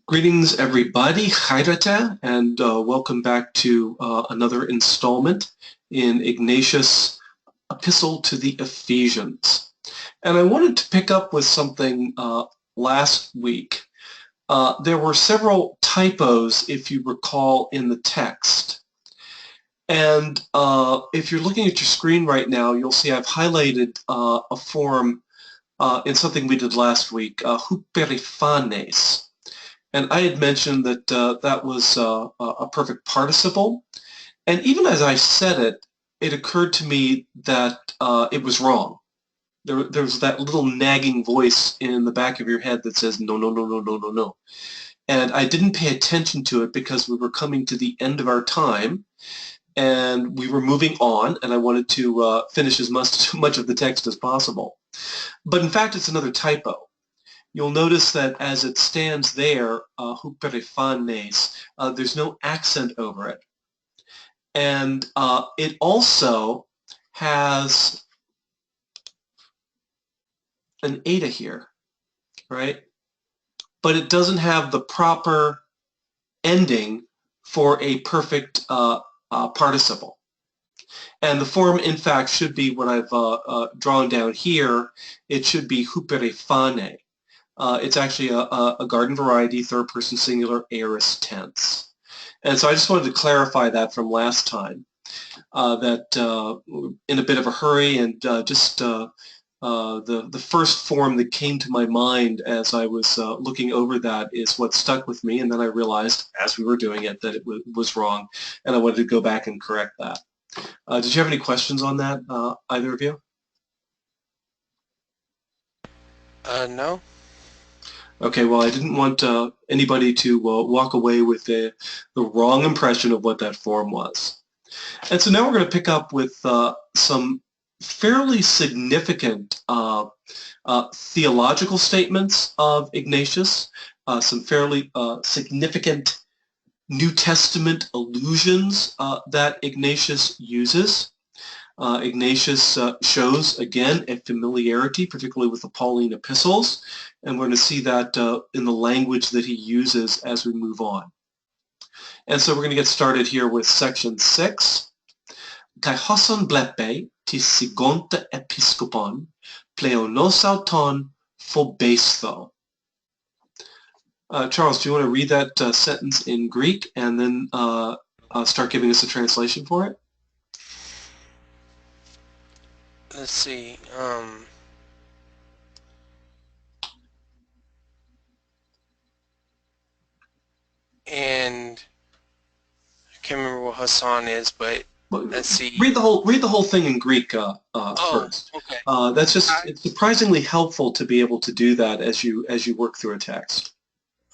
Greetings, everybody, Chairete, and welcome back to another installment in Ignatius' Epistle to the Ephesians. And I wanted to pick up with something last week. There were several typos, if you recall, in the text. And if you're looking at your screen right now, you'll see I've highlighted a form in something we did last week, huperifanes. And I had mentioned that that was a perfect participle. And even as I said it, it occurred to me that it was wrong. There's that little nagging voice in the back of your head that says, no, no, no, no, no, no, no. And I didn't pay attention to it because we were coming to the end of our time and we were moving on, and I wanted to finish as much of the text as possible. But in fact, it's another typo. You'll notice that as it stands there, huperifanes, there's no accent over it. And it also has an eta here, right? But it doesn't have the proper ending for a perfect participle. And the form, in fact, should be what I've drawn down here. It should be huperifane. It's actually a garden variety, third-person singular aorist tense. And so I just wanted to clarify that from last time, that in a bit of a hurry and just the first form that came to my mind as I was looking over that is what stuck with me, and then I realized as we were doing it that it was wrong, and I wanted to go back and correct that. Did you have any questions on that, either of you? No. Okay, well, I didn't want anybody to walk away with the wrong impression of what that form was. And so now we're going to pick up with some fairly significant theological statements of Ignatius, some fairly significant New Testament allusions that Ignatius uses. Ignatius shows, again, a familiarity, particularly with the Pauline epistles, and we're going to see that in the language that he uses as we move on. And so we're going to get started here with section 6. Kai hoson blepe tis sigonta episkopon pleonosauton phobestho. Charles, do you want to read that sentence in Greek and then start giving us a translation for it? Let's see. And I can't remember what Hassan is, but let's see. Read the whole thing in Greek first. Okay. That's just it's surprisingly helpful to be able to do that as you work through a text.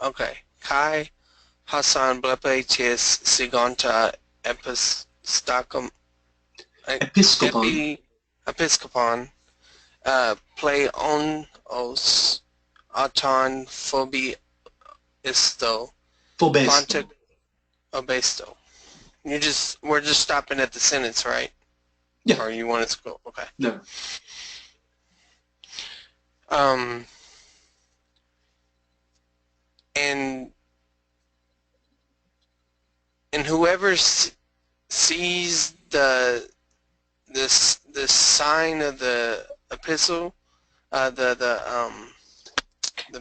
Okay. Kai Hassan blepe tis sigonta episcopon pleonos auton phobesto. Obesto. We're just stopping at the sentence, right? Yeah. Or you want it to go? Okay. No. And whoever sees the sign of the epistle, the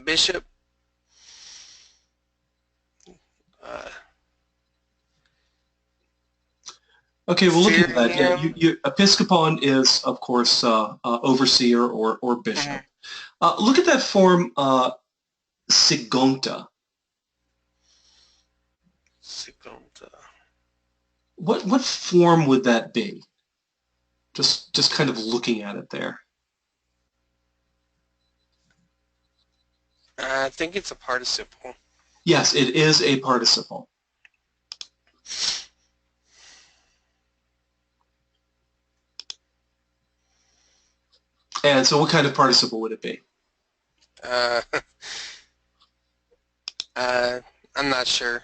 bishop. Okay, well, look at that. Yeah, episcopon is, of course, overseer or bishop. Look at that form, sigonta. Sigonta. What form would that be? Just kind of looking at it there. I think it's a participle. Yes, it is a participle. And so what kind of participle would it be? I'm not sure.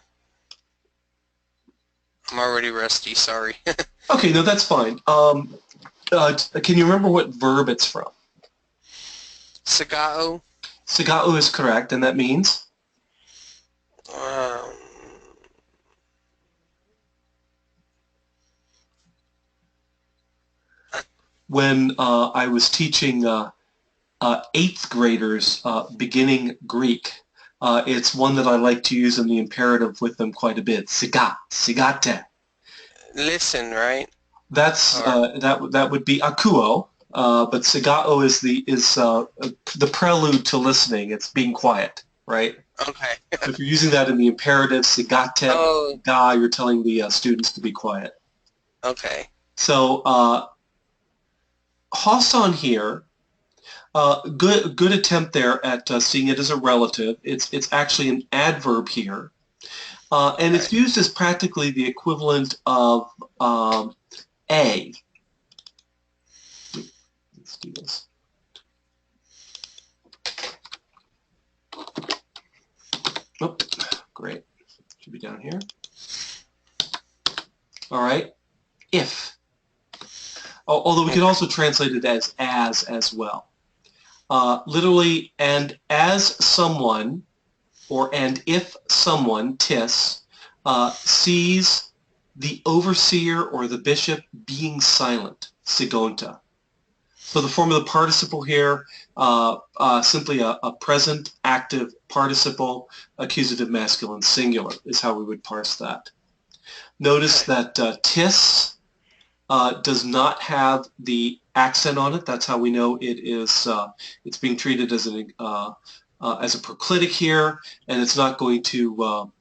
I'm already rusty, sorry. Okay, no, that's fine. Can you remember what verb it's from? Sagao. Sagao is correct, and that means? Um, When I was teaching 8th graders beginning Greek, it's one that I like to use in the imperative with them quite a bit. Siga, sigate. listen, right? That's Or that would be akuo, but sigao is the prelude to listening. It's being quiet, right? okay. So if you're using that in the imperative, sigate, Oh, ga, you're telling the students to be quiet. okay. So Hassan here, good attempt there at seeing it as a relative. It's actually an adverb here, and it's Right. used as practically the equivalent of a. Let's do this. Oh, great. Should be down here. All right. If. Although we could Okay. also translate it as well. Literally, and as someone, or and if someone, tis, sees the overseer or the bishop being silent, sigonta. So the form of the participle here, simply a present active participle, accusative masculine singular is how we would parse that. Notice Okay. that tis does not have the accent on it. That's how we know it is. It's being treated as as a proclitic here, and it's not going to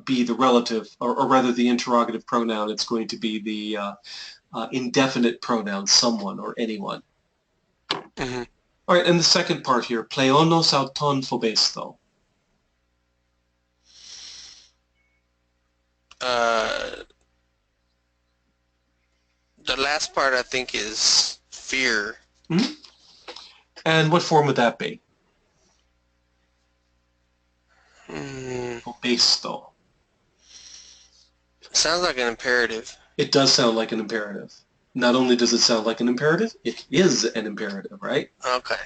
be the relative, or rather the interrogative pronoun. It's going to be the indefinite pronoun, someone or anyone. Mm-hmm. All right, and the second part here, pleonos auton phobesto. Uh, the last part I think is fear. Hmm? And what form would that be? Mm, Phobesto. sounds like an imperative. It does sound like an imperative. Not only does it sound like an imperative, it is an imperative, right? Okay.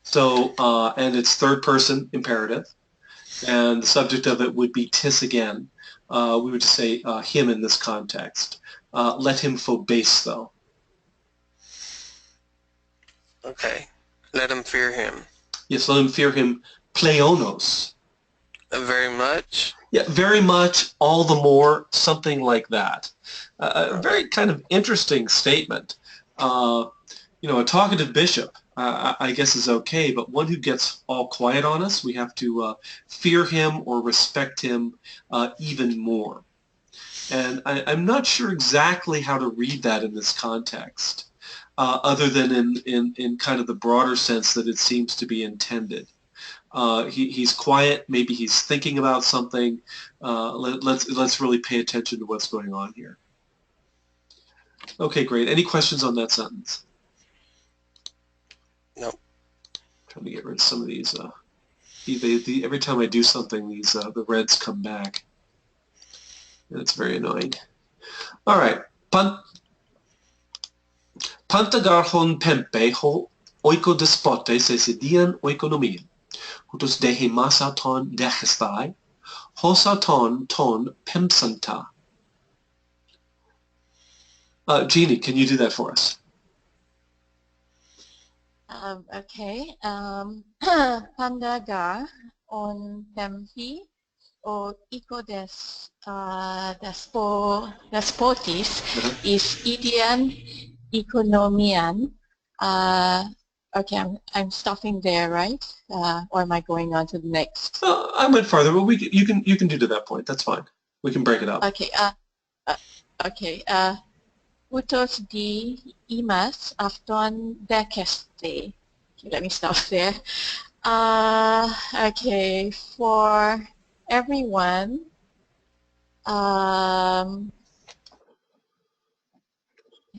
So, and it's third person imperative, and the subject of it would be tis again. We would just say him in this context. Let him phobase, though. Okay. Let him fear him. Yes, let him fear him pleonos. Very much. Yeah, very much, all the more, something like that. A Okay. very kind of interesting statement. Uh, a talkative bishop, I guess, is okay, but one who gets all quiet on us, we have to fear him or respect him even more. And I'm not sure exactly how to read that in this context, other than in kind of the broader sense that it seems to be intended. He's quiet. Maybe he's thinking about something. Let's really pay attention to what's going on here. Okay, great. Any questions on that sentence? Nope. Trying to get rid of some of these. Every time I do something, the reds come back. And it's very annoying. All right. Pantagarhon pempe ho oikodespote se sedian oikonomia. Hutos dehe masaton dechestai. Hosaton ton pemsanta. Jeannie, can you do that for us? Okay. Pandaga on tempi o despotis is idiom economian. Okay, I'm stopping there, right? Or am I going on to the next? I went farther, but you can do to that point. That's fine. We can break it up. Okay. Okay. Utos di imas afton dekeste. Okay, let me stop there. Okay, for everyone, I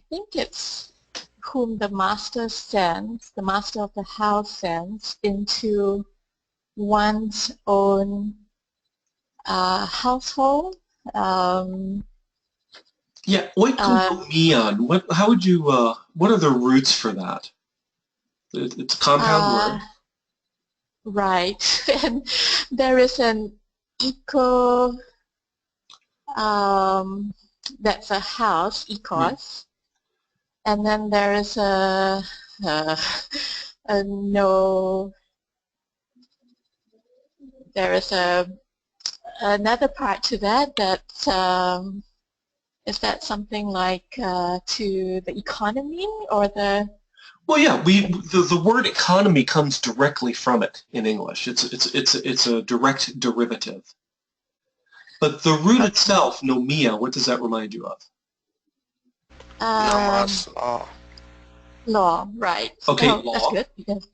think it's whom the master sends, the master of the house sends into one's own household. Yeah, oikonomion. How would you? What are the roots for that? It's a compound word. Right, and there is an eco, that's a house, ecos. And then there is a no, there is another part to that is that something like to the economy or the? Well, yeah, the word economy comes directly from it in English. It's a direct derivative. But the root itself, nomia, what does that remind you of? Nomos law. Law, right. Okay, oh, law. That's good. Yes.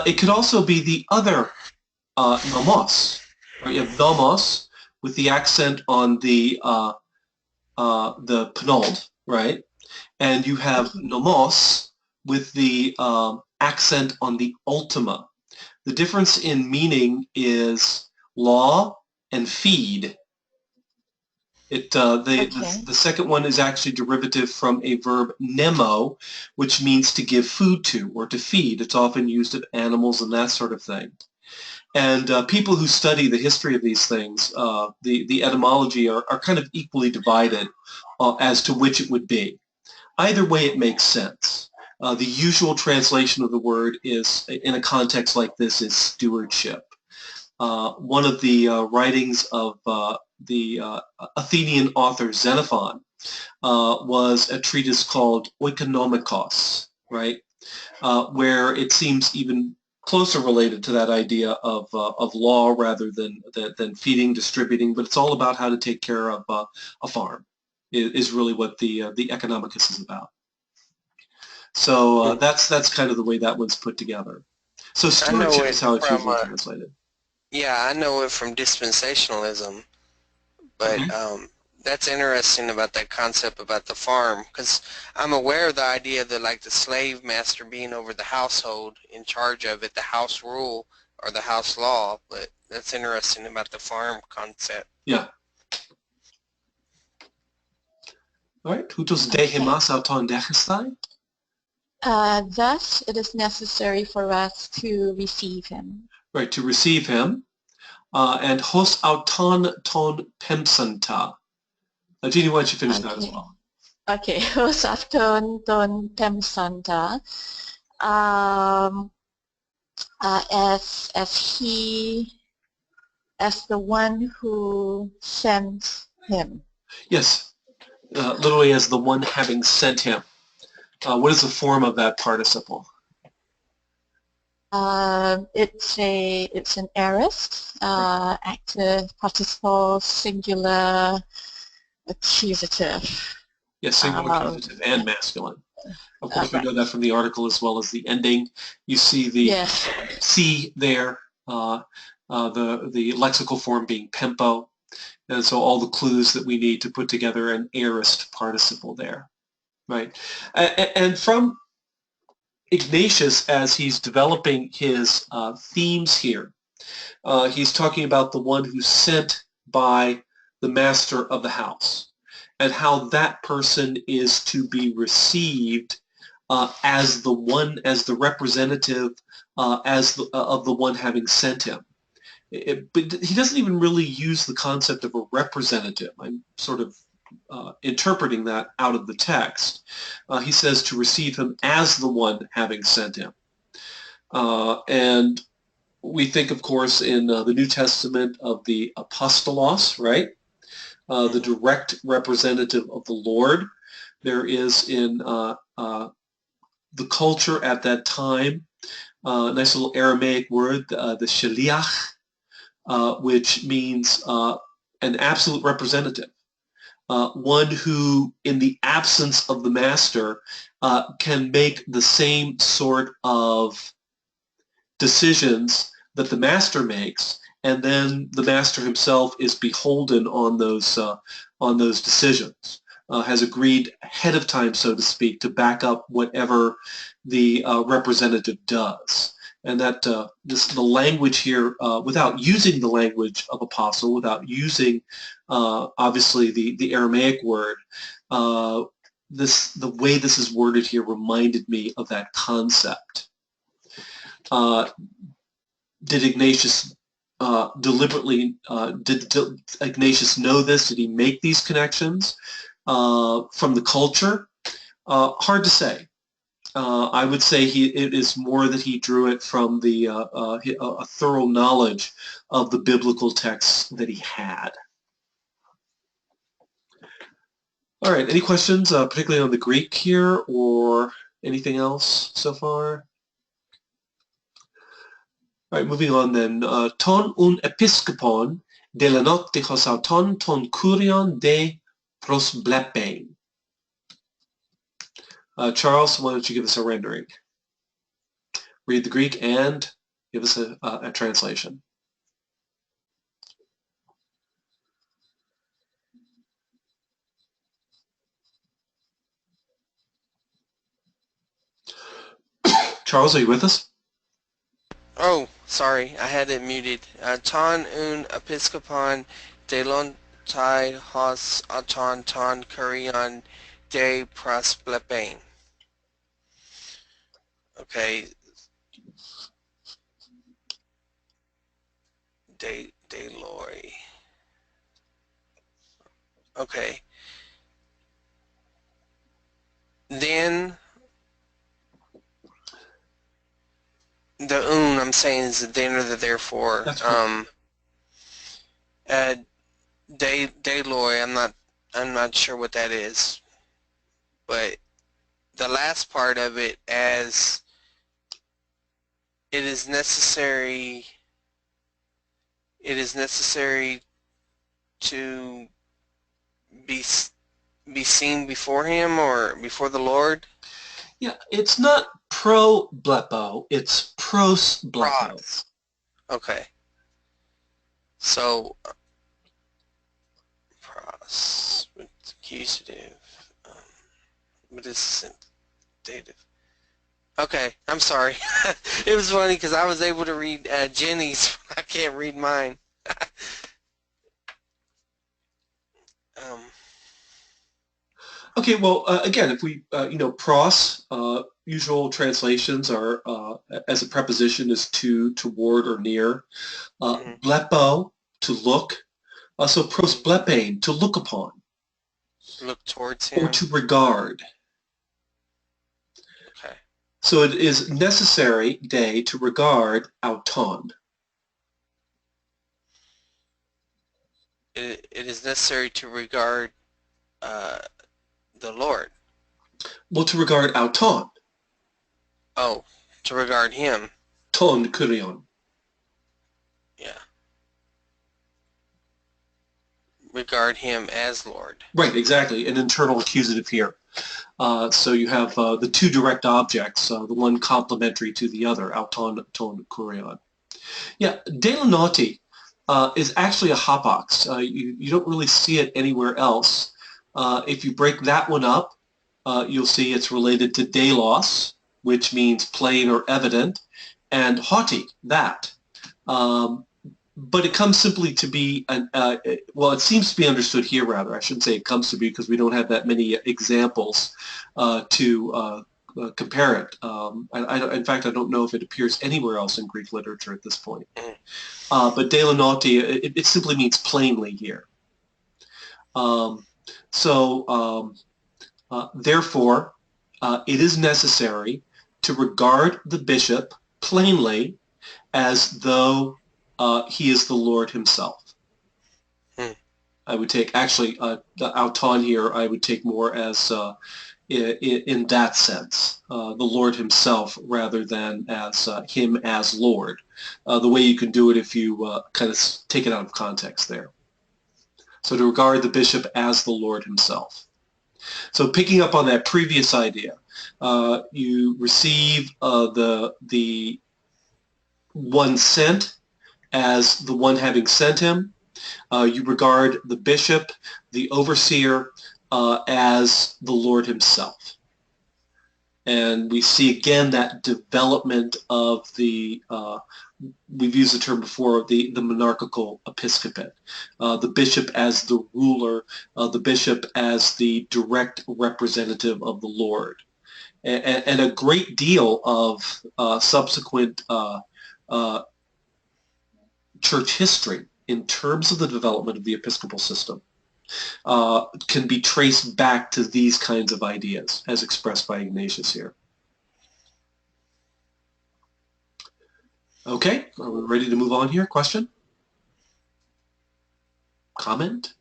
It could also be the other nomos. Right? You have nomos with the accent on the penult, right? And you have nomos with the accent on the ultima. The difference in meaning is law and feed. The second one is actually derivative from a verb nemo, which means to give food to or to feed. It's often used of animals and that sort of thing. And people who study the history of these things, the etymology are kind of equally divided as to which it would be. Either way, it makes sense. The usual translation of the word is, in a context like this, is stewardship. One of the writings of the Athenian author Xenophon was a treatise called Oikonomikos, right, where it seems even closer related to that idea of law rather than feeding, distributing, but it's all about how to take care of a farm is really what the Economicus is about. So that's kind of the way that one's put together. So stewardship is how it's usually translated. Yeah, I know it from dispensationalism, but that's interesting about that concept about the farm, because I'm aware of the idea that like the slave master being over the household, in charge of it, the house rule or the house law, but that's interesting about the farm concept. Yeah. All right. Hutos dehimas auton dechestai? Thus, it is necessary for us to receive him. Right, to receive him. And hos auton ton pemsanta. Jeannie, why don't you finish that as well? Okay, hos auton ton pemsanta. As the one who sent him. Yes, literally as the one having sent him. What is the form of that participle? It's an aorist, active, participle, singular, accusative. Yes, singular, accusative, and masculine. Of course, we know that from the article as well as the ending. You see the C there, the lexical form being pempo, and so all the clues that we need to put together an aorist participle there, right? And from Ignatius, as he's developing his themes here, he's talking about the one who's sent by the master of the house and how that person is to be received as the representative of the one having sent him. But he doesn't even really use the concept of a representative. I'm sort of interpreting that out of the text. He says to receive him as the one having sent him. And we think, of course, in the New Testament of the apostolos, right? The direct representative of the Lord. There is in the culture at that time a nice little Aramaic word, the shaliach, which means an absolute representative. One who, in the absence of the master, can make the same sort of decisions that the master makes, and then the master himself is beholden on those decisions, has agreed ahead of time, so to speak, to back up whatever the representative does. And that the language here, without using the language of apostle, without using obviously the Aramaic word, the way this is worded here reminded me of that concept. Did Ignatius deliberately, did Ignatius know this? Did he make these connections from the culture? Hard to say. I would say it is more that he drew it from a thorough knowledge of the biblical texts that he had. All right, any questions, particularly on the Greek here, or anything else so far? All right, moving on then. Ton un episkopon de la notte hosauton ton kurion de prosblepein. Charles, why don't you give us a rendering? Read the Greek and give us a translation. Charles, are you with us? Oh, sorry, I had it muted. Ton un episkopon de lontai hos auton ton kurion de prosblepein. Okay. Deloy. Okay. Then the I'm saying is the then or the therefore. That's correct. Deloy, I'm not sure what that is. But the last part of it, as it is necessary to be seen before him or before the Lord. Yeah, it's not pro-blepo, it's pros-blepo. Okay. So, pros, accusative, but this isn't dative. Okay, I'm sorry. It was funny because I was able to read Jenny's. I can't read mine. Okay, well, again, if we, pros, usual translations are, as a preposition is to, toward, or near. Blepo, to look. So prosblepein, to look upon. Look towards him. Or to regard. Okay. So it is necessary, de, to regard auton. It is necessary to regard the Lord. Well, to regard auton. Oh, to regard him. Ton kurion. Yeah. Regard him as Lord. Right, exactly. An internal accusative here. So you have the two direct objects, the one complementary to the other, auton, ton, kurion. Yeah, de la notte is actually a hapax. You don't really see it anywhere else. If you break that one up, you'll see it's related to delos, which means plain or evident, and haughty, that. But it comes simply to be, well, it seems to be understood here, rather. I shouldn't say it comes to be because we don't have that many examples to compare it. In fact, I don't know if it appears anywhere else in Greek literature at this point. But de la notte, it simply means plainly here. Therefore, it is necessary to regard the bishop plainly as though he is the Lord himself. I would take, actually, the auton here, I would take more as, in that sense, the Lord himself rather than as him as Lord. The way you can do it if you kind of take it out of context there. So to regard the bishop as the Lord himself. So picking up on that previous idea, you receive the one sent as the one having sent him. You regard the bishop, the overseer, as the Lord himself. And we see again that development of the, we've used the term before, the monarchical episcopate. The bishop as the ruler, the bishop as the direct representative of the Lord. And a great deal of subsequent church history in terms of the development of the episcopal system can be traced back to these kinds of ideas as expressed by Ignatius here. Okay, are we ready to move on here? Question? Comment?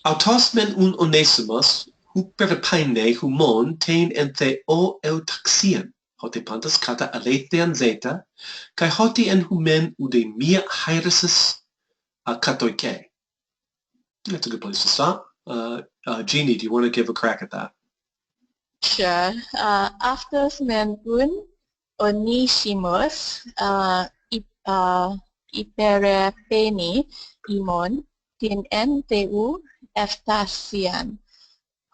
Autos men un onesimus, huper paine humon tein enthe o eutaxian, hote pantas kata alethean zeta, kai hoti en humen ude mia hyresis katoike. That's a good place to stop. Jeannie, do you want to give a crack at that? Sure. After men un Onesimus iperepeni imon tin enteu eftasian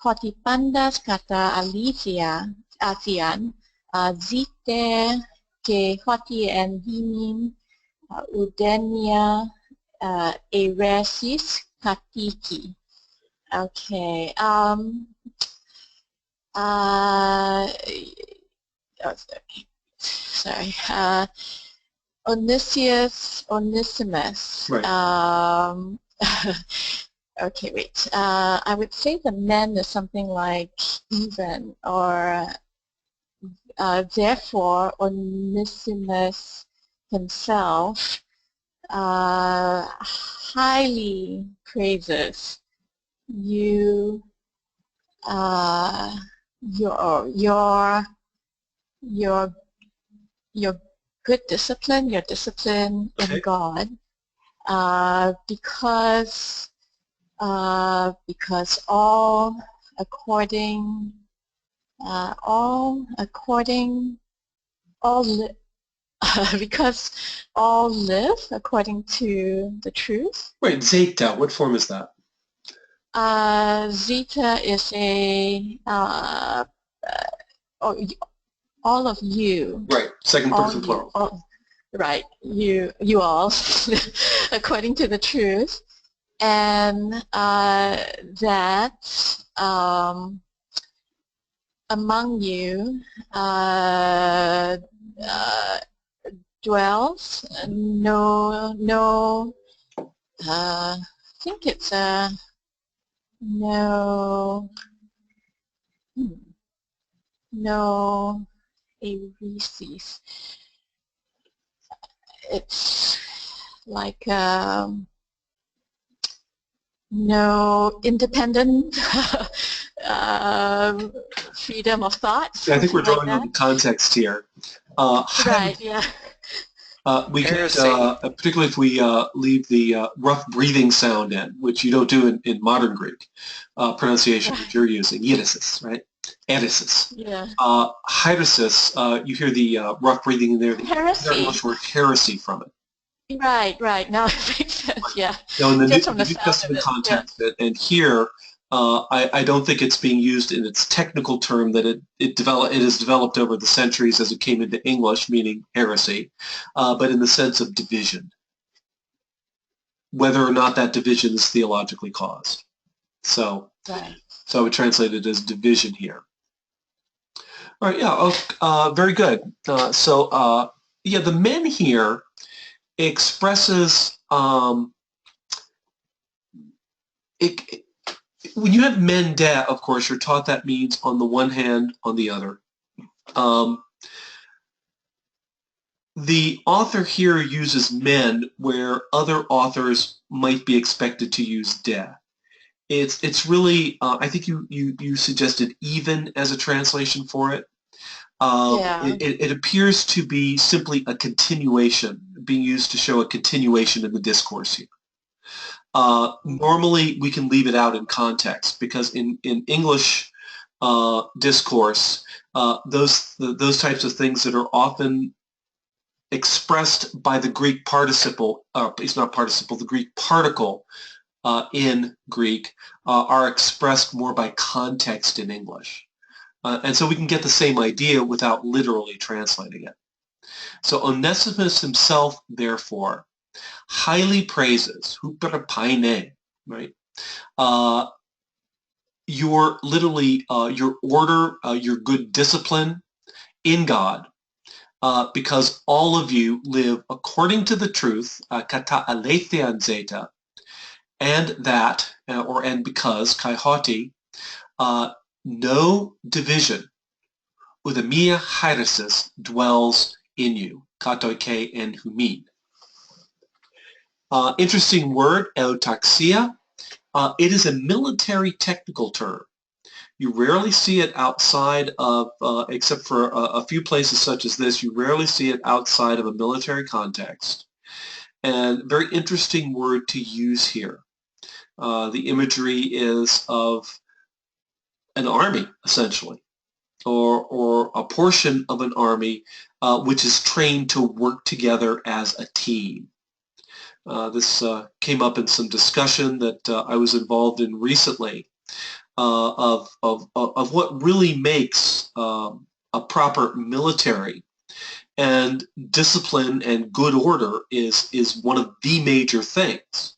hotipandas kata alicia asian zite ke hoti en himin udenia eresis katiki. Okay. Sorry. Onesimus. Right. Okay, wait. I would say the men is something like even, or therefore Onesimus himself highly praises you, your good discipline, your discipline in God, because all according because all live according to the truth. Right, zeta, what form is that? Zeta is a all of you. Right, second person plural. Right, you all, according to the truth, and that among you dwells I think it's no eresis. It's like no independent freedom of thought. I think we're drawing like on the context here. Right, yeah. We get, particularly if we leave the rough breathing sound in, which you don't do in modern Greek pronunciation that you're using, irisis, right? Erisis. Yeah. Hyresis, you hear the rough breathing in there. Heresy. The English word heresy from it. Right. Now it makes sense, yeah. Now in the Just New from the Testament sound of it, context, and here, I don't think it's being used in its technical term that it has developed over the centuries as it came into English, meaning heresy, but in the sense of division, whether or not that division is theologically caused. So, right. So I would translate it as division here. All right, yeah, very good. Yeah, the men here expresses when you have men de, of course, you're taught that means on the one hand, on the other. The author here uses men where other authors might be expected to use de. It's really, I think you suggested even as a translation for it. It appears to be simply a continuation, being used to show a continuation in the discourse here. Normally, we can leave it out in context because in English discourse, those types of things that are often expressed by the Greek participle, it's not participle, the Greek particle in Greek are expressed more by context in English. And so we can get the same idea without literally translating it. So Onesimus himself, therefore, highly praises, huper paine, right? Your order, your good discipline in God, because all of you live according to the truth, kata alethean zeta, and that, and because, kai hoti, no division, udamia hyresis, dwells in you, katoike and humin. Interesting word, eutaxia. It is a military technical term. You rarely see it outside of, except for a few places such as this, you rarely see it outside of a military context. And very interesting word to use here. The imagery is of an army, essentially, or a portion of an army which is trained to work together as a team. This came up in some discussion that I was involved in recently of what really makes a proper military. And discipline and good order is one of the major things.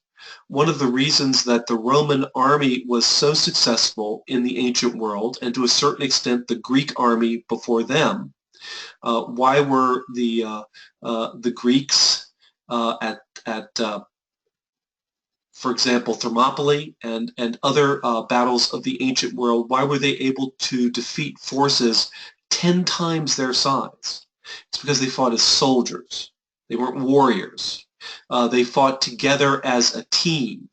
One of the reasons that the Roman army was so successful in the ancient world, and to a certain extent the Greek army before them, why were the Greeks at for example, Thermopylae and other battles of the ancient world, why were they able to defeat forces 10 times their size? It's because they fought as soldiers. They weren't warriors. They fought together as a team.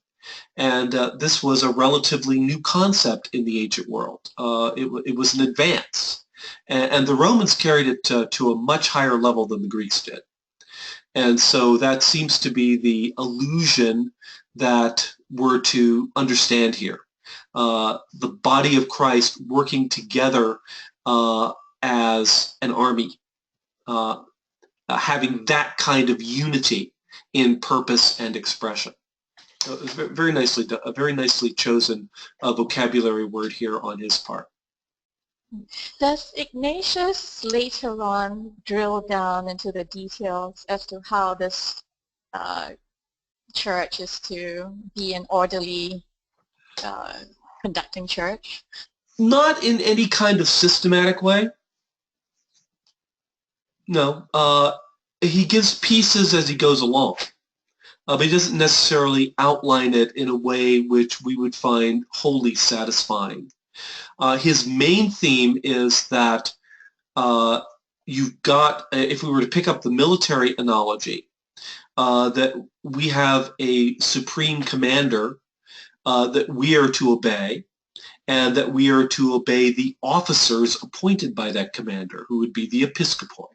And this was a relatively new concept in the ancient world. It was an advance. And the Romans carried it to a much higher level than the Greeks did. And so that seems to be the illusion that we're to understand here. The body of Christ working together as an army, having that kind of unity in purpose and expression. So it was a very nicely chosen vocabulary word here on his part. Does Ignatius later on drill down into the details as to how this church is to be an orderly conducting church? Not in any kind of systematic way. No. He gives pieces as he goes along. But he doesn't necessarily outline it in a way which we would find wholly satisfying. His main theme is that you've got, if we were to pick up the military analogy, that we have a supreme commander that we are to obey, and that we are to obey the officers appointed by that commander, who would be the episcopoi.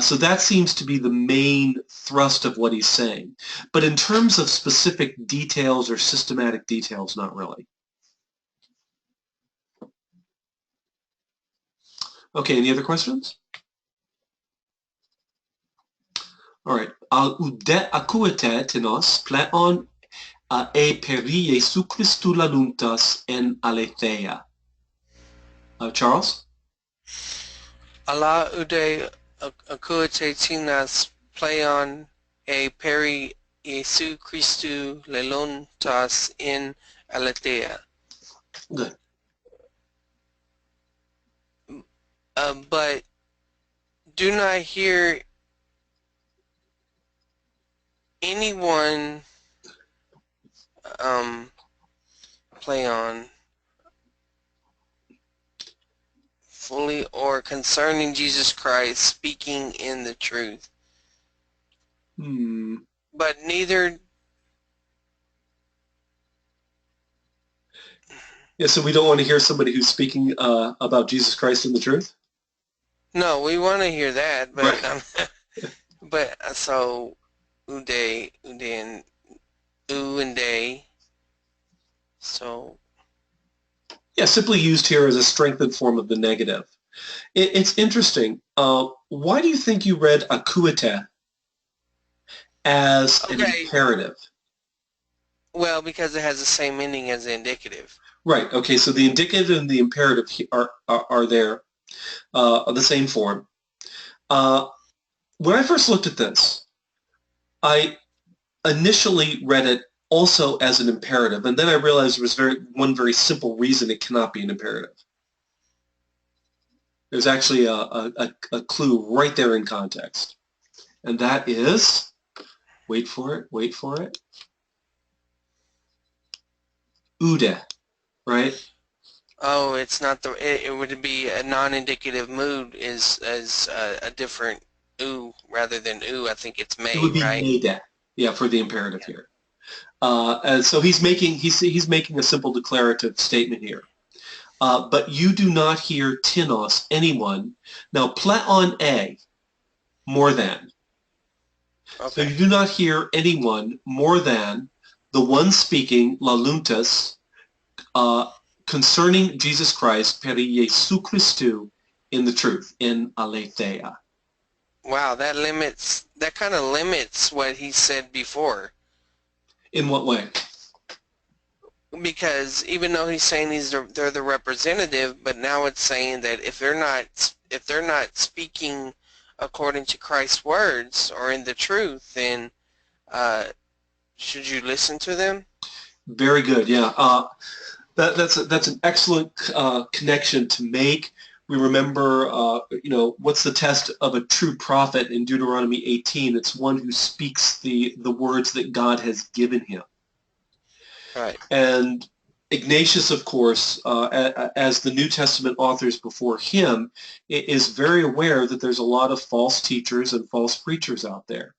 So that seems to be the main thrust of what he's saying. But in terms of specific details or systematic details, not really. Okay, any other questions? All right. Ude akuete tenos pleon e peri Jesu Christu lanuntas en aletheia. Charles? Allah ude akuete tinas pleon e peri Jesu Christu lelontas in aletheia. Good. But do not hear anyone play on fully or concerning Jesus Christ speaking in the truth. But neither. Yeah, so we don't want to hear somebody who's speaking about Jesus Christ in the truth? No, we want to hear that, but right. but so ude and u and day. So yeah, simply used here as a strengthened form of the negative. It's interesting. Why do you think you read akuete as an imperative? Well, because it has the same meaning as the indicative. Right. Okay. So the indicative and the imperative are there, the same form. When I first looked at this, I initially read it also as an imperative, and then I realized there was one very simple reason it cannot be an imperative. There's actually a clue right there in context. And that is, wait for it, ude, right? Oh, it's not the. It would be a non-indicative mood is as a different ooh rather than ooh. I think it's It may, would be right? made, yeah, for the imperative here. And so he's making a simple declarative statement here. But you do not hear tinos, anyone. Now, pleon a, more than. So Okay. you do not hear anyone more than the one speaking, laluntas, concerning Jesus Christ, peri Jesu Christu, in the truth, in aletheia. Wow, that kind of limits what he said before. In what way? Because even though he's saying they're the representative, but now it's saying that if they're not speaking according to Christ's words or in the truth, then should you listen to them? Very good, yeah. That's an excellent connection to make. We remember, what's the test of a true prophet in Deuteronomy 18? It's one who speaks the words that God has given him. Right. And Ignatius, of course, as the New Testament authors before him, is very aware that there's a lot of false teachers and false preachers out there.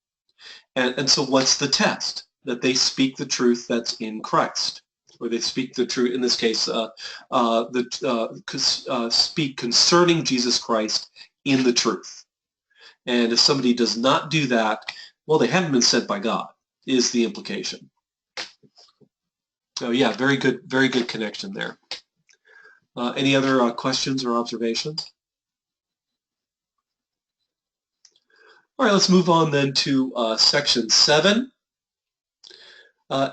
And so what's the test? That they speak the truth that's in Christ, or they speak the truth, in this case, speak concerning Jesus Christ in the truth. And if somebody does not do that, well, they haven't been sent by God, is the implication. So yeah, very good connection there. Any other questions or observations? All right, let's move on then to section 7.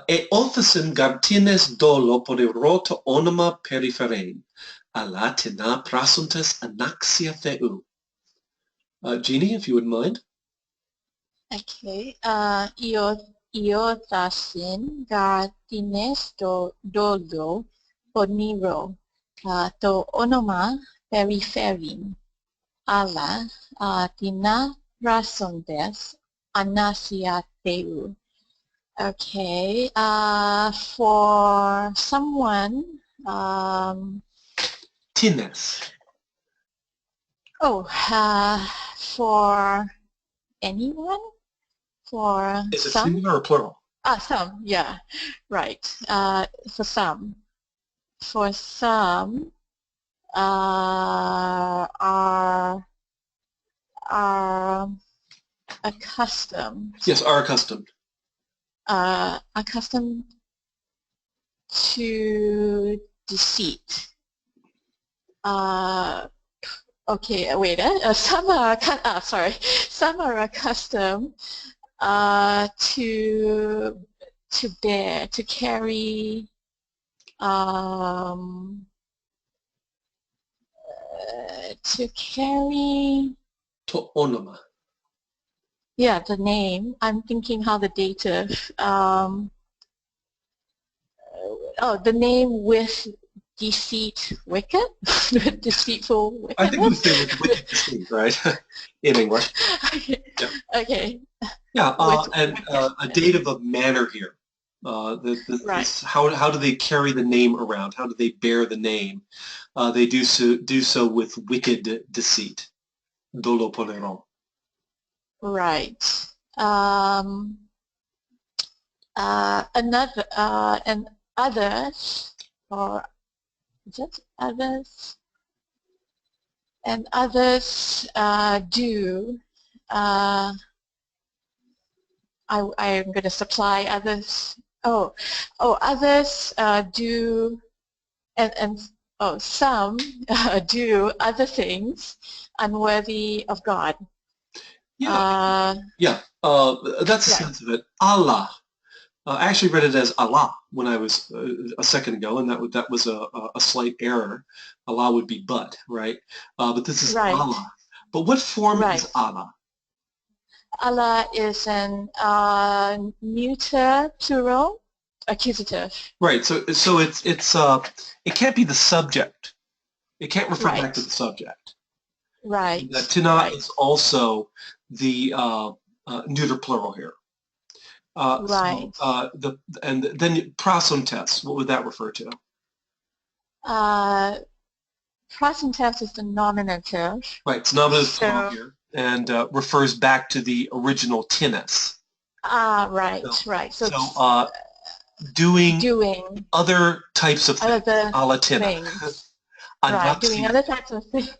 E όθεσεν γαρτίνες δόλο πονηρότο όνομα περιφερέιν, αλλά τεινά πράσοντες ανάξια Θεού. Jeannie, if you would mind. Okay. Iothasin gardines dolo poniro to onoma periferin ala tina rasondes anasia Theu. Okay. For someone, Tines. For anyone? For Is it some? singular or plural? Some, yeah, right. For some. For some are accustomed. Yes, are accustomed. Accustomed to deceit. Okay, wait. Some are accustomed to carry To onoma. Yeah, the name. I'm thinking how the dative. The name with deceit, wicked, deceitful wickedness. I think we say with wicked deceit, right? In English. Okay. Yeah. Okay. Yeah, and a dative of manner here. Right. How do they carry the name around? How do they bear the name? They do so with wicked deceit. Dolo poneron. Right. Another and others, or just others, and others do. I'm going to supply others. Others do, and some do other things unworthy of God. Yeah. That's the sense of it. Allah. I actually read it as Allah when I was a second ago, and that was a slight error. Allah would be but, right? But this is right. Allah. But what form is Allah? Allah is an neuter plural accusative. Right. So it can't be the subject. It can't refer back to the subject. Right. Tina Right. is also the neuter plural here. Right. And then prosontes, what would that refer to? Present tense is the nominative. Right, it's nominative plural So, here, and refers back to the original tennis. right, So, right. So so doing doing other types of things, other a la tina. things, right? Doing other types of things.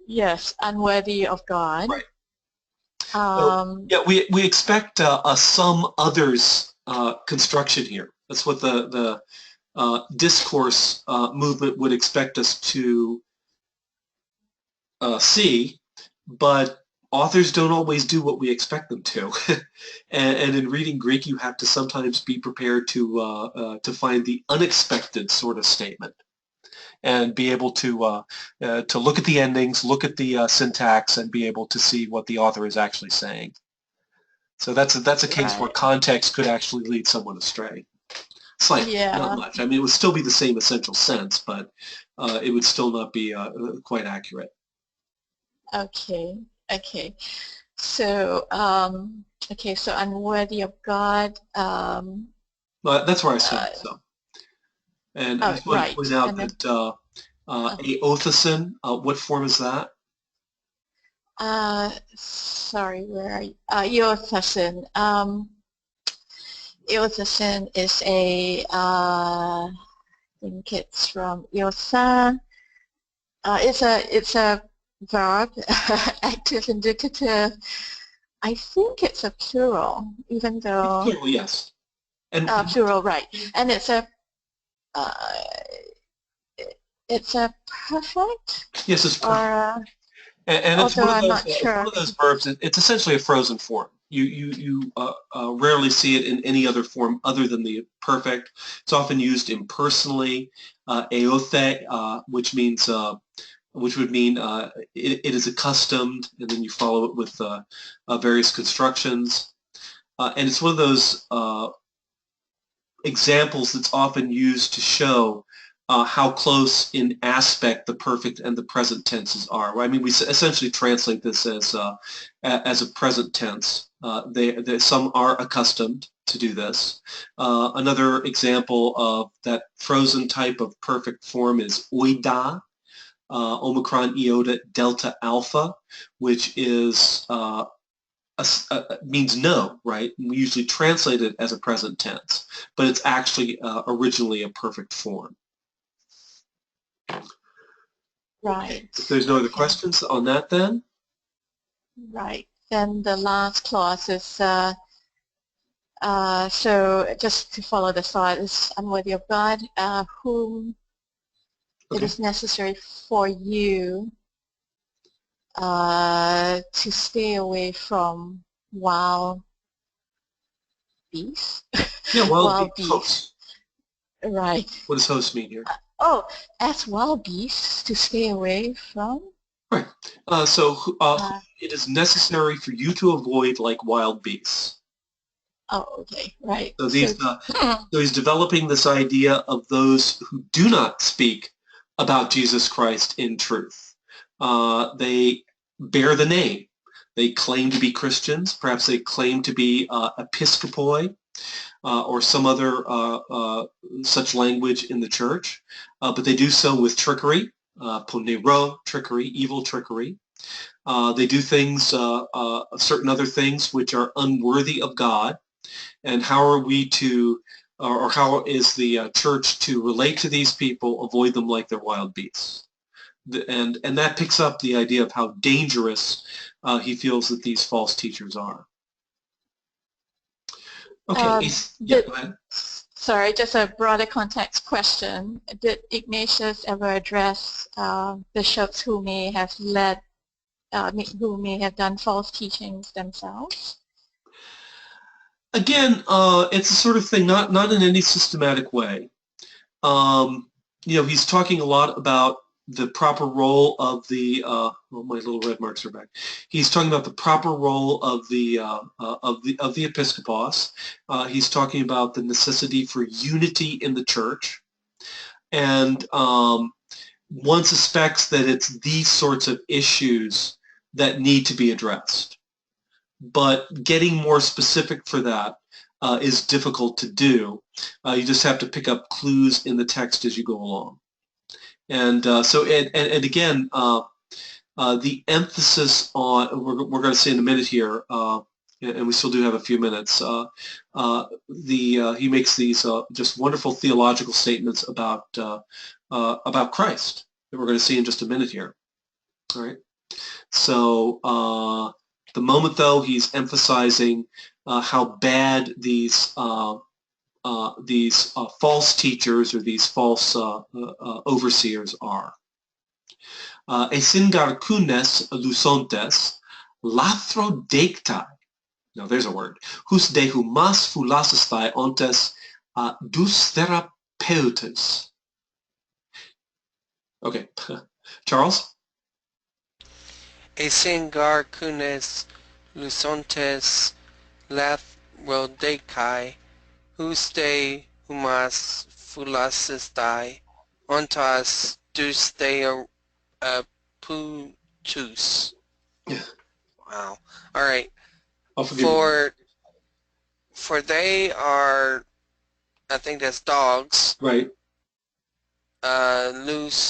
Yes, unworthy of God. Right. So, yeah, we expect a some others construction here. That's what the discourse movement would expect us to see, but authors don't always do what we expect them to. And in reading Greek, you have to sometimes be prepared to find the unexpected sort of statement and be able to look at the endings, look at the syntax, and be able to see what the author is actually saying. So that's a case where Right. context could actually lead someone astray. Slightly, Yeah. not much. I mean, it would still be the same essential sense, but it would still not be quite accurate. Okay. Okay. So, okay. So unworthy of God. Well, that's where I started. So, and I just want to Right. point out And then, that aothesin, what form is that? sorry, where are you? Eothesin. Eothesin is I think it's from Eotha. It's a verb, active indicative. I think it's a plural, even though Plural, yes. And plural, right? And uh, it's a perfect. yes, it's perfect. Or And it's although one of I'm those. not It's one sure. of those verbs. It's essentially a frozen form. You rarely see it in any other form other than the perfect. It's often used impersonally. Eothe, which would mean it is accustomed, and then you follow it with various constructions. And it's one of those examples that's often used to show how close in aspect the perfect and the present tenses are. I mean, we essentially translate this as a present tense. Some are accustomed to do this. Another example of that frozen type of perfect form is oida, Omicron, iota, delta, alpha, which is means no, right? And we usually translate it as a present tense, but it's actually originally a perfect form. Right. If there's no other Okay. questions on that, then? Right. Then the last clause is so just to follow the thought is unworthy of God, whom it is necessary for you to stay away from wild beasts. Yeah, Wild beasts. Host. Right. What does host mean here? As wild beasts to stay away from? Right. It is necessary for you to avoid like wild beasts. Oh, okay, right. So he's developing this idea of those who do not speak about Jesus Christ in truth. They bear the name. They claim to be Christians. Perhaps they claim to be episcopoi or some other such language in the church, but they do so with trickery, ponero, trickery, evil trickery. They do things, certain other things which are unworthy of God. And how are we to, or how is the church to relate to these people, avoid them like they're wild beasts? And that picks up the idea of how dangerous he feels that these false teachers are. Okay, yeah, go ahead. Sorry, just a broader context question. Did Ignatius ever address bishops who may have led, who may have done false teachings themselves? Again, it's the sort of thing, not in any systematic way. He's talking a lot about the proper role of the. My little red marks are back. He's talking about the proper role of the episcopos. He's talking about the necessity for unity in the church, and one suspects that it's these sorts of issues that need to be addressed. But getting more specific for that is difficult to do. You just have to pick up clues in the text as you go along. And again, the emphasis on, we're going to say in a minute here, and we still do have a few minutes, he makes these just wonderful theological statements about Christ that we're going to see in just a minute here. All right. So the moment, though, he's emphasizing how bad these false teachers or these false overseers are. Esingarkunes lusontes lathro deictai. Now there's a word. Hus de humas fulasestai ontes dus therapeutes. Okay. Charles? Esingarkunes lusontes lathro deictai. Hus de humas fulasestai ontes dus therapeutes. Putus. Yeah. Wow. All right. I'll forgive you. For they are, I think that's dogs. Right. Lusontas.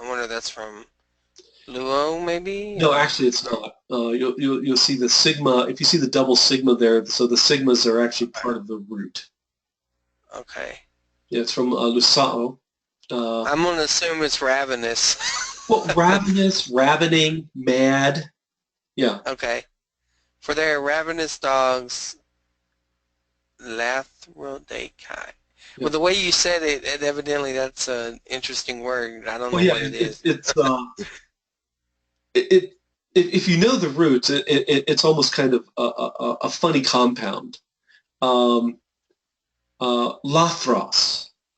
I wonder if that's from Luo, maybe? No, actually it's not. You'll see the sigma, if you see the double sigma there, so the sigmas are actually part of the root. Okay. Yeah, it's from lusao. I'm going to assume it's ravenous. Well, ravenous, ravening, mad. Yeah. Okay. For they are ravenous dogs, lathrodacai. Yeah. Well, the way you said it, evidently that's an interesting word. I don't know what it is. If you know the roots, it's almost kind of a funny compound. Lathros.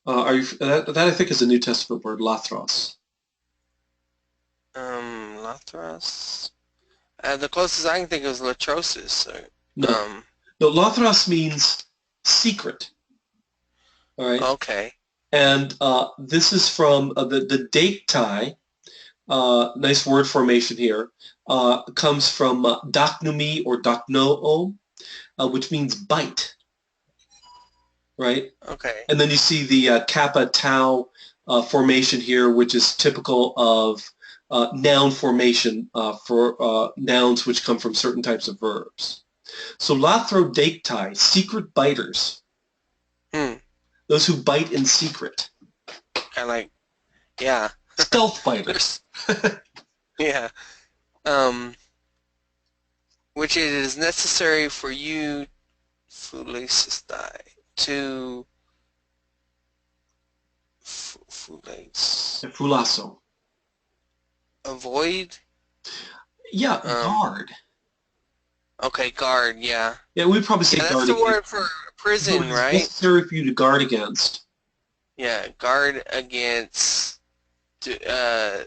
That I think is a New Testament word, lathros. Lathros? The closest I can think of is latrosis. No, lathros means secret. All right. Okay. And this is from the deictai, nice word formation here, comes from daknumi or daknoo, which means bite. Right? Okay. And then you see the kappa tau formation here, which is typical of noun formation for nouns which come from certain types of verbs. So lathrodeictai, secret biters. Those who bite in secret. Kind of like, yeah. Stealth biters. Yeah. Which it is necessary for you, fulasestai, to Fulasso. Avoid? Yeah, guard. Okay, guard, yeah. Yeah, we'd probably say guard. That's the word for prison, right? It's necessary for you to guard against. Yeah, guard against. I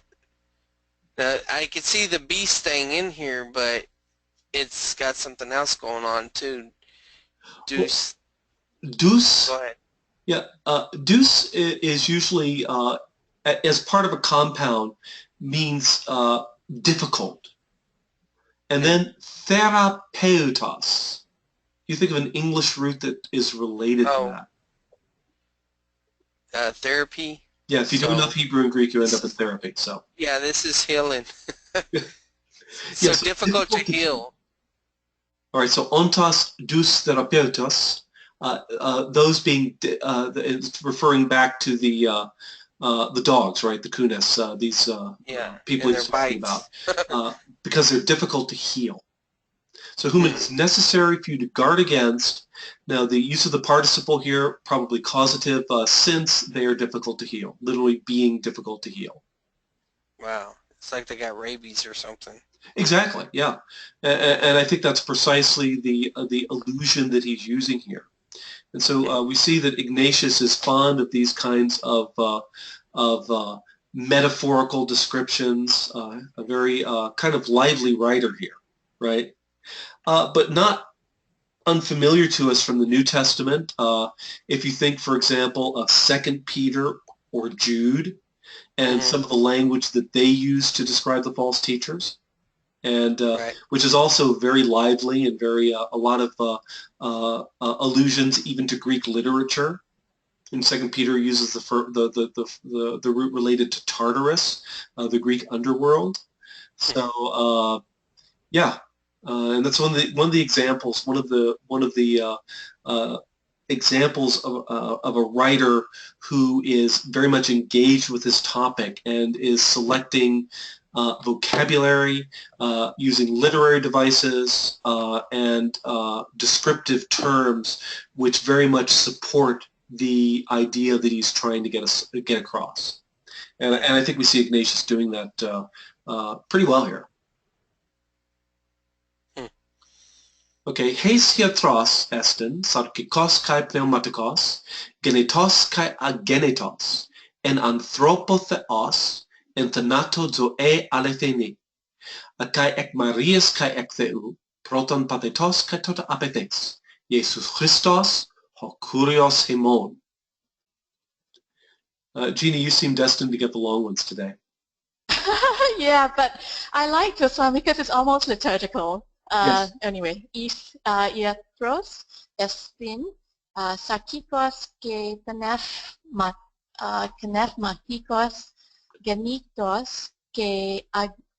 could see the beast thing in here, but it's got something else going on too. Deuce. Deuce. Go ahead. Yeah, deuce is usually as part of a compound means difficult. And then therapeutos. You think of an English root that is related to that. Therapy? Yeah, if you do enough Hebrew and Greek, you end up in therapy. So. Yeah, this is healing. So difficult to heal. All right, so ontos dus therapeutos, those being it's referring back to the dogs, right? The kunis, these people he's talking about, because they're difficult to heal. So whom it is necessary for you to guard against. Now the use of the participle here, probably causative, since they are difficult to heal, literally being difficult to heal. Wow, it's like they got rabies or something. Exactly, yeah, and I think that's precisely the allusion that he's using here. And so we see that Ignatius is fond of these kinds of metaphorical descriptions, a very kind of lively writer here, right? But not unfamiliar to us from the New Testament. If you think, for example, of 2 Peter or Jude, and Mm-hmm. some of the language that they use to describe the false teachers, and Right. which is also very lively and very a lot of allusions even to Greek literature. And Second Peter uses the root related to Tartarus, the Greek underworld. So yeah, and that's one of the examples, one of the examples of a writer who is very much engaged with this topic and is selecting vocabulary, using literary devices, and descriptive terms which very much support the idea that he's trying to get across. And I think we see Ignatius doing that pretty well here. Okay, heis hiatros esten sarkikos kai pneumatikos, genetos kai agenetos, en anthropotheos, en thanato zoe aletheni, kai ek Marias kai ek theu, proton pathetos kai tota apethes, Jesus Christos, ho kurios hemon. Jeannie, you seem destined to get the long ones today. Yeah, but I like this one because it's almost liturgical. Yes. Anyway, iatros estin sarkikos ke pneumatikos genitos ke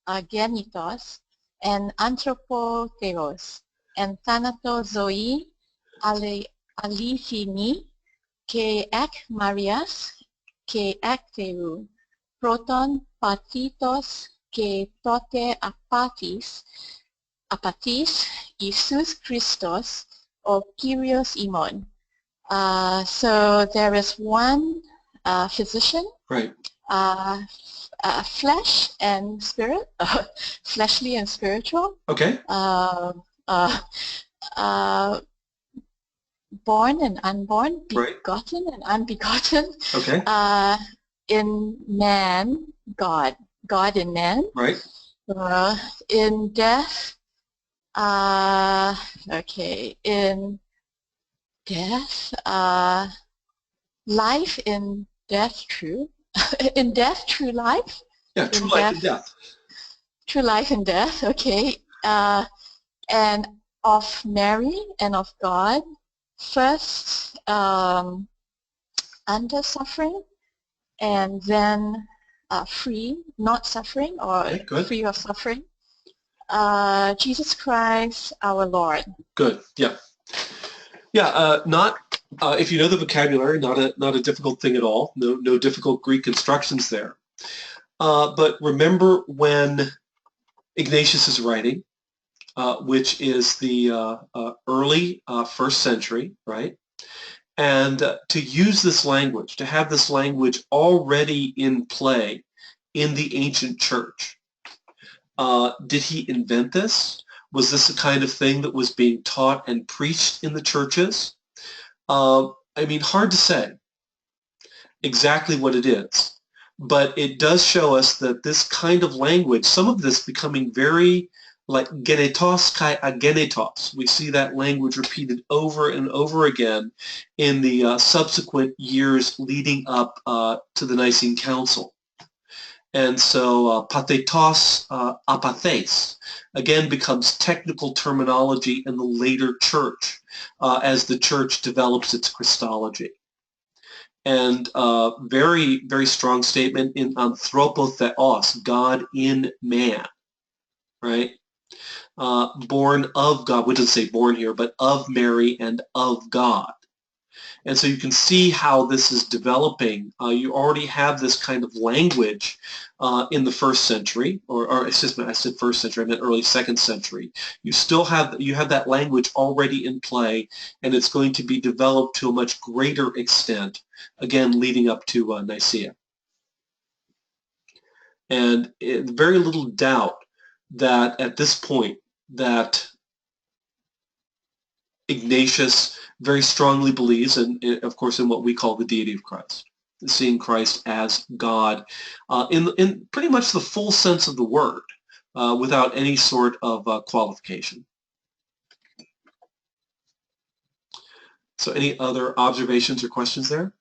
agenitos en anthropotheos en thanato zoe alithini ke ek Marias ke ek theu proton patitos ke tote apatis Jesus Christos or Kyrios imon. So there is one physician, Right. Flesh and spirit, fleshly and spiritual. Okay. Born and unborn, Right. begotten and unbegotten. Okay. In man, God in man. Right. In death, okay, in death, life in death, true. In death, true life. Yeah, true life and death. True life and death, okay. And of Mary and of God, first under suffering, and then free, not suffering, or free of suffering. Jesus Christ, our Lord. Good. Yeah. Yeah. Not if you know the vocabulary, not a difficult thing at all. No difficult Greek constructions there. But remember when Ignatius is writing, which is the early first century, right? And to use this language, to have this language already in play in the ancient church. Did he invent this? Was this the kind of thing that was being taught and preached in the churches? I mean, hard to say exactly what it is, but it does show us that this kind of language, some of this becoming very like genetos kai agenetos. We see that language repeated over and over again in the subsequent years leading up to the Nicene Council. And so pathetos apathes again becomes technical terminology in the later church as the church develops its Christology. And very, very strong statement in anthropotheos, God in man, right? Born of God, we didn't say born here, but of Mary and of God. And so you can see how this is developing. You already have this kind of language in the first century, or excuse me, I said first century, I meant early second century. You have that language already in play, and it's going to be developed to a much greater extent, again, leading up to Nicaea. And very little doubt that at this point, that Ignatius very strongly believes, and of course, in what we call the deity of Christ, seeing Christ as God in pretty much the full sense of the word, without any sort of qualification. So any other observations or questions there?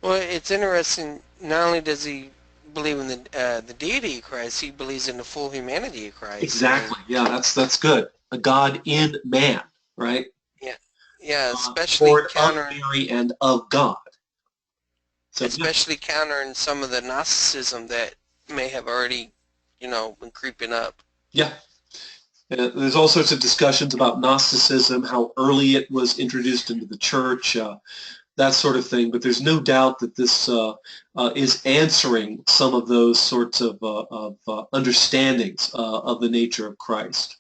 Well, it's interesting. Not only does he believe in the deity of Christ, he believes in the full humanity of Christ. I mean, Exactly. Yeah, that's good. A God yeah, in man, right? yeah, yeah. Especially Born of countering, Mary and of God. So yeah. especially countering some of the Gnosticism that may have already, been creeping up. Yeah. There's all sorts of discussions about Gnosticism, how early it was introduced into the church, that sort of thing. But there's no doubt that this is answering some of those sorts of understandings of the nature of Christ.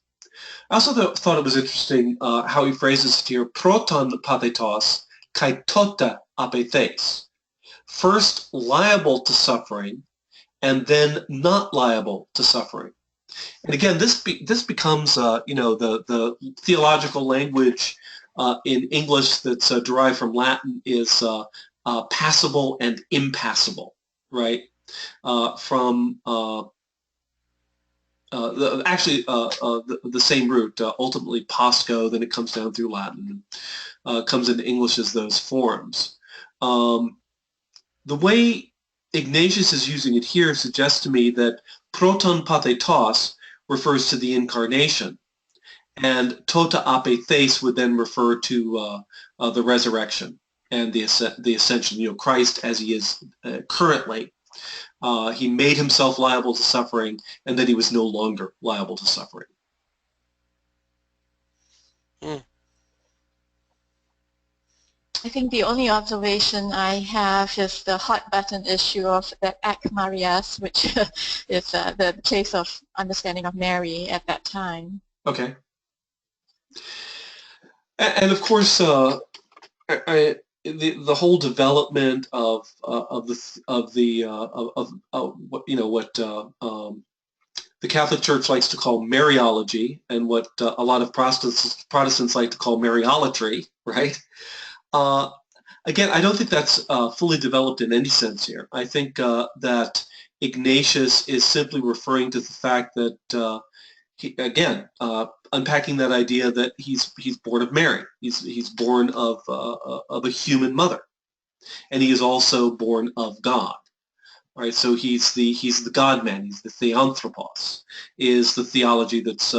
I also thought it was interesting how he phrases it here, proton pathetos kai tota apethes. First liable to suffering, and then not liable to suffering. And again, this becomes, the theological language in English that's derived from Latin is passible and impassible, right? From the same root, ultimately Pasco, then it comes down through Latin, comes into English as those forms. The way Ignatius is using it here suggests to me that proton pathetos refers to the incarnation, and tota apethes would then refer to the resurrection and the ascension. Christ as he is currently. He made himself liable to suffering, and then he was no longer liable to suffering. Mm. I think the only observation I have is the hot button issue of the Ac Marias, which is the case of understanding of Mary at that time. Okay. And of course, the whole development of what the Catholic Church likes to call Mariology, and what a lot of Protestants like to call Mariolatry, right? Uh, Again, I don't think that's fully developed in any sense here. I think that Ignatius is simply referring to the fact that unpacking that idea that he's born of Mary. He's born of a human mother, and he is also born of God. Right, so he's the God-man. He's the theanthropos. Is the theology that's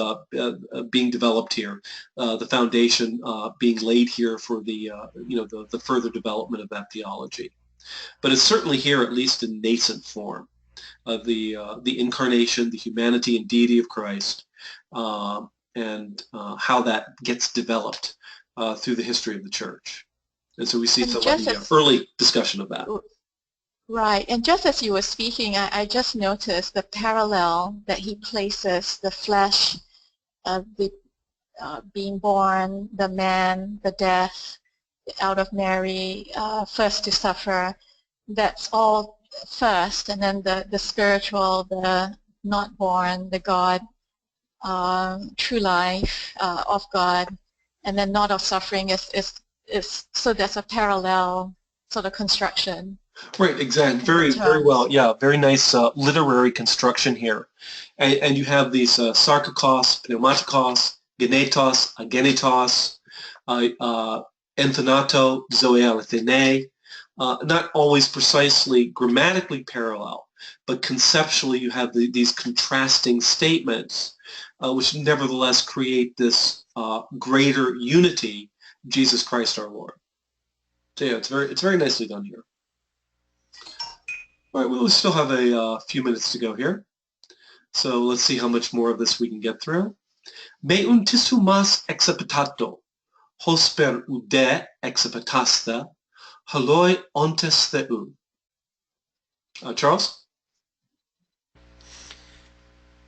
being developed here, the foundation being laid here for the further development of that theology. But it's certainly here, at least in nascent form, of the incarnation, the humanity and deity of Christ, and how that gets developed through the history of the church. And so we see some of the early discussion of that. Right, and just as you were speaking, I just noticed the parallel that he places the flesh, the being born, the man, the death, out of Mary, first to suffer. That's all first, and then the spiritual, the not born, the God, true life of God, and then not of suffering is so there's a parallel sort of construction. Right, exactly. Very well. Yeah, very nice literary construction here. And you have these sarkikos, pneumatikos, genetos, agenitos, enthanato, zoe not always precisely grammatically parallel, but conceptually you have these contrasting statements, which nevertheless create this greater unity, Jesus Christ our Lord. So yeah, it's very nicely done here. All right, well, we still have a few minutes to go here. So let's see how much more of this we can get through. Me untisumas exceptato, hosper ude exceptasta, haloi ontes theu. Charles?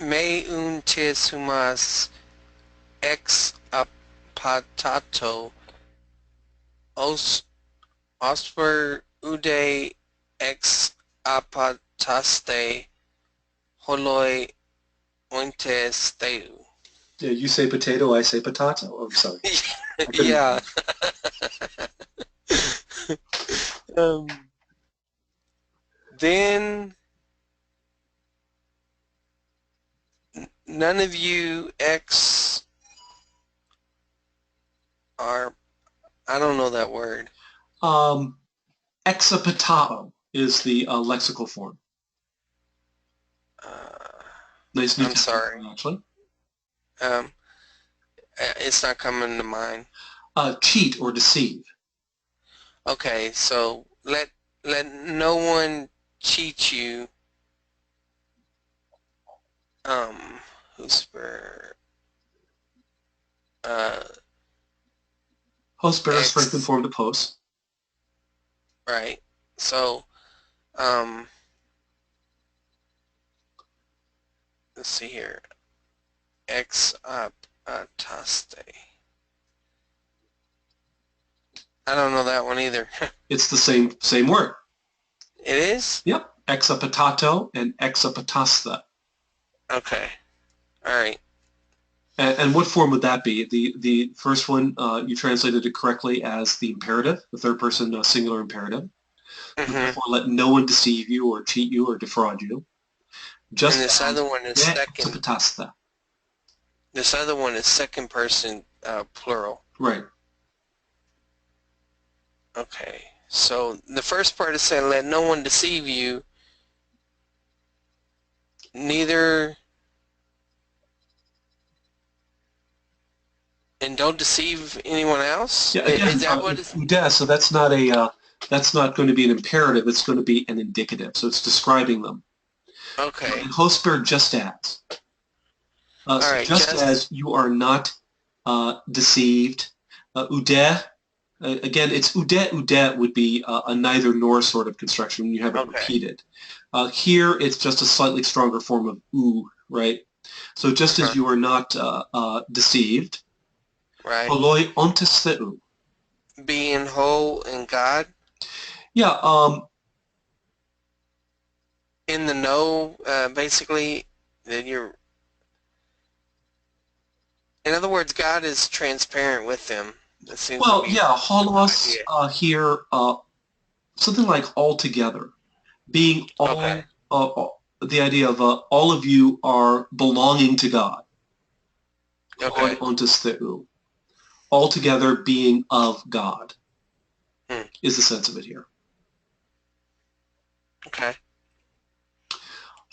Me untis humas ex apatato osper ude ex apataste holoi ointes theu. Yeah, you say potato, I say potato. Oh, sorry. Yeah. Then none of you X are, I don't know that word. exapatao is the lexical form. Nice new I'm sorry. actually. It's not coming to mind. Cheat or deceive. Okay, so let no one cheat you. Husper. Host bearer strengthened form to post. Right. So, let's see here. Exapataste. I don't know that one either. It's the same word. It is? Yep. Exapatato and exapatasta. Okay. All right. And what form would that be? The first one, you translated it correctly as the imperative, the third person singular imperative. Therefore, let no one deceive you or cheat you or defraud you. Just and this other one is second. Exapatasta. This other one is second person plural. Right. Okay. So the first part is saying, let no one deceive you, neither, and don't deceive anyone else? Yeah, again, is that what it's... so that's not going to be an imperative, it's going to be an indicative. So it's describing them. Okay. And Hosper just as. All so right, just as you are not deceived. Ude, again, it's ude would be a neither nor sort of construction when you have it repeated. Here, it's just a slightly stronger form of u, right? So just as you are not deceived. Right. Holoi ontestheu. Being whole in God. Yeah. In the know, basically, that you're... In other words, God is transparent with them. That seems well, to be yeah, holos here, something like altogether, being all, the idea of all of you are belonging to God. Okay. Altogether being of God is the sense of it here. Okay.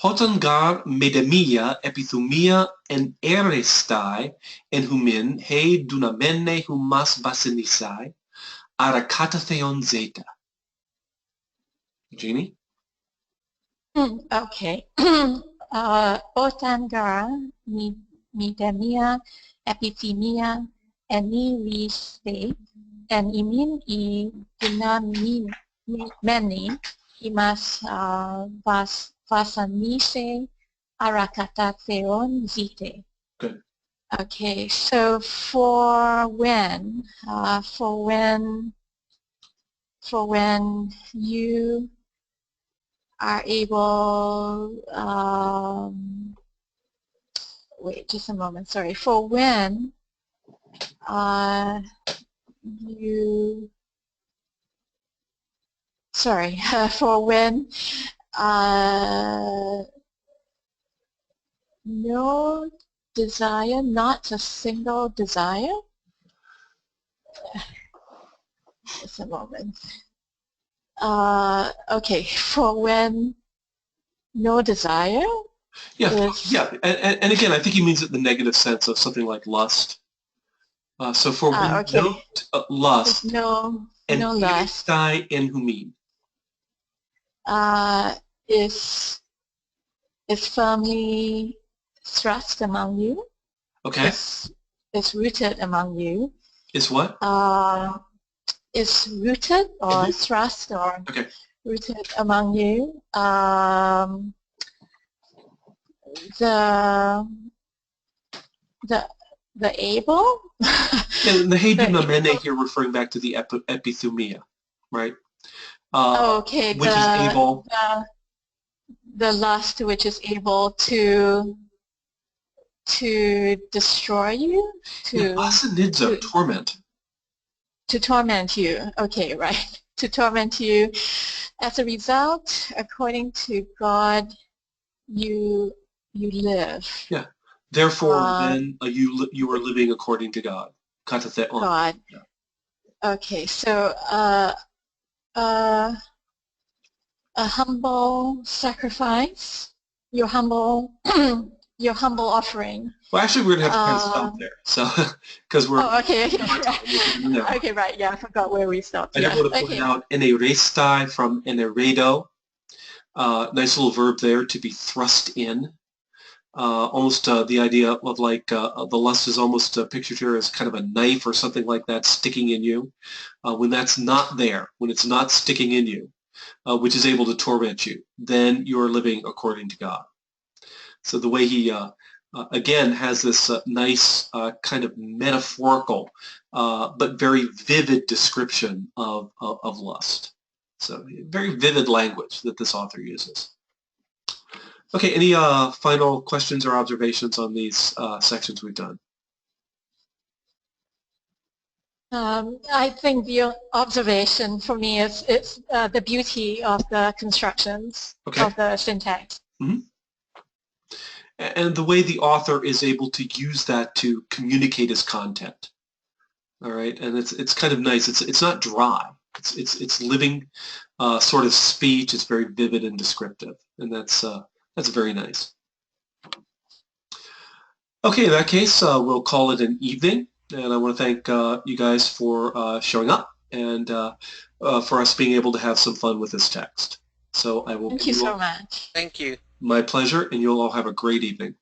Hotangar medemia epithumia en erestai en humin he dunamene humas basinisai arakatatheon zeta. Jeannie? Okay. Otangara, midemia, epithemia, eniriste, and imin I dunameni, imas vasanise, arakatatheon zite. Good. Okay, so for when you are able, wait just a moment, sorry, for when you, sorry, for when no desire, not a single desire, just a moment. Okay, for when no desire. Yeah, yeah, and again, I think he means it in the negative sense of something like lust. So for when no lust, no lust, en humin. Is firmly thrust among you. Okay. Is rooted among you. Is what? Is rooted or thrust or rooted among you. The able. And the hedunamene here referring back to the epithumia, right? Okay. Which is able. The lust which is able to destroy you, to torment. To torment you. Okay, right. To torment you. As a result, according to God, you live. Yeah. Therefore, then you are living according to God. God. Yeah. Okay, so a humble sacrifice, your humble your humble offering. Well, actually, we're going to have to kind of stop there. So, because we're... Oh, okay. No. Okay, right. Yeah, I forgot where we stopped. I Yeah. just want to point Okay. out enerestai from eneredo. Nice little verb there, to be thrust in. Almost the idea of like the lust is almost pictured here as kind of a knife or something like that sticking in you. When that's not there, when it's not sticking in you, which is able to torment you, then you're living according to God. So the way he, again, has this nice kind of metaphorical but very vivid description of lust. So very vivid language that this author uses. Okay, any final questions or observations on these sections we've done? I think the observation for me is it's the beauty of the constructions of the syntax. Mm-hmm. And the way the author is able to use that to communicate his content. All right, and it's kind of nice. It's not dry. It's living sort of speech. It's very vivid and descriptive, and that's very nice. Okay, in that case, we'll call it an evening, and I want to thank you guys for showing up and for us being able to have some fun with this text. So I will. Thank you so much. Thank you. My pleasure, and you'll all have a great evening.